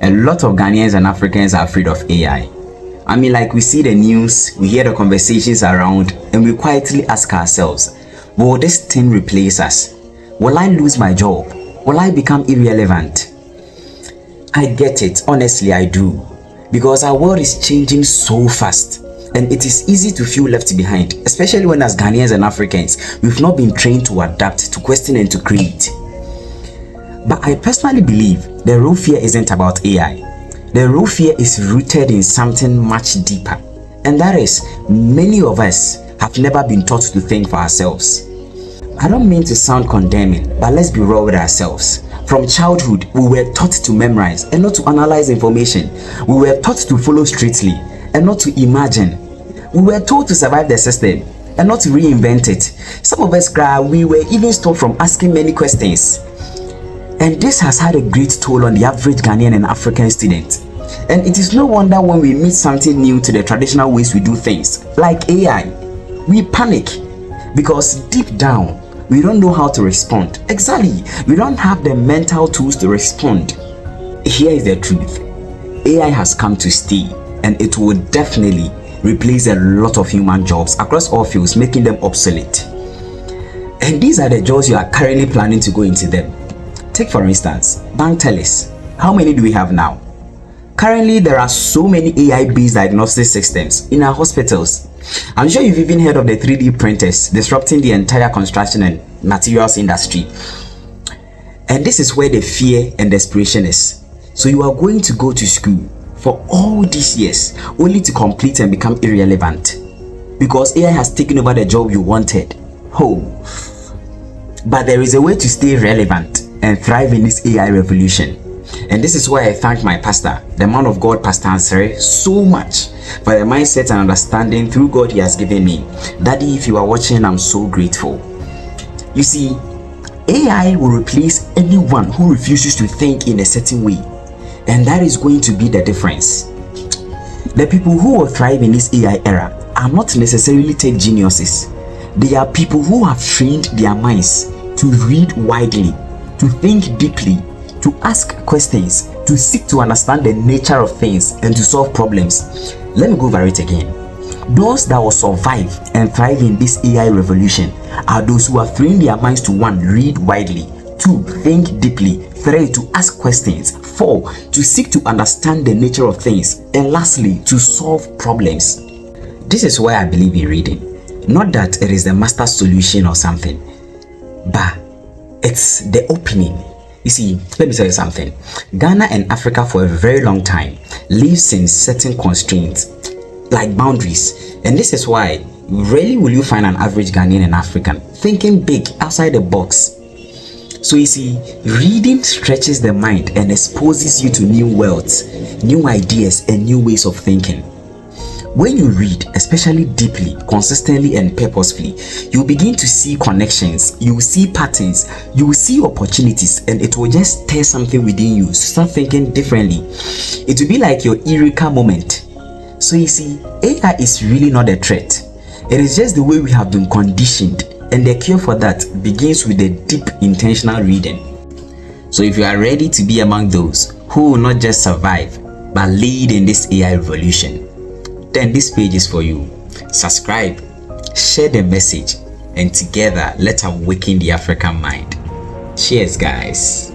A lot of Ghanaians and Africans are afraid of AI. I mean, like, we see the news, we hear the conversations around, and we quietly ask ourselves, will this thing replace us? Will I lose my job? Will I become irrelevant? I get it, honestly I do, because our world is changing so fast, and it is easy to feel left behind, especially when as Ghanaians and Africans, we've not been trained to adapt, to question and to create. But I personally believe the real fear isn't about AI. The real fear is rooted in something much deeper, and that is, many of us have never been taught to think for ourselves. I don't mean to sound condemning, but let's be real with ourselves. From childhood, we were taught to memorize and not to analyze information. We were taught to follow strictly and not to imagine. We were told to survive the system and not to reinvent it. Some of us cry, we were even stopped from asking many questions. And this has had a great toll on the average Ghanaian and African student. And it is no wonder when we meet something new to the traditional ways we do things, like AI, we panic because deep down, we don't know how to respond. Exactly, we don't have the mental tools to respond. Here is the truth. AI has come to stay, and it will definitely replace a lot of human jobs across all fields, making them obsolete. And these are the jobs you are currently planning to go into them. Take for instance, bank tellers. How many do we have now? Currently, there are so many AI-based diagnostic systems in our hospitals. I'm sure you've even heard of the 3D printers disrupting the entire construction and materials industry. And this is where the fear and desperation is. So you are going to go to school for all these years only to complete and become irrelevant because AI has taken over the job you wanted. Oh, but there is a way to stay relevant and thrive in this AI revolution. And this is why I thank my pastor, the man of God, Pastor Ansari, so much for the mindset and understanding through God he has given me. Daddy, if you are watching, I'm so grateful. You see, AI will replace anyone who refuses to think in a certain way. And that is going to be the difference. The people who will thrive in this AI era are not necessarily tech geniuses. They are people who have trained their minds to read widely, to think deeply, to ask questions, to seek to understand the nature of things and to solve problems. Let me go over it again. Those that will survive and thrive in this AI revolution are those who have trained their minds to 1. Read widely, 2. Think deeply, 3. To ask questions, 4. To seek to understand the nature of things, and lastly, to solve problems. This is why I believe in reading. Not that it is the master solution or something, but it's the opening. You see, let me tell you something. Ghana and Africa for a very long time lives in certain constraints, like boundaries. And this is why rarely will you find an average Ghanaian and African thinking big outside the box. So you see, reading stretches the mind and exposes you to new worlds, new ideas, and new ways of thinking. When you read, especially deeply, consistently, and purposefully, you begin to see connections, you will see patterns, you will see opportunities, and it will just stir something within you. Start thinking differently. It will be like your eureka moment. So you see, AI is really not a threat. It is just the way we have been conditioned, and the cure for that begins with a deep intentional reading. So if you are ready to be among those who will not just survive, but lead in this AI revolution, then this page is for you. Subscribe, share the message, and together let's awaken the African mind. Cheers, guys.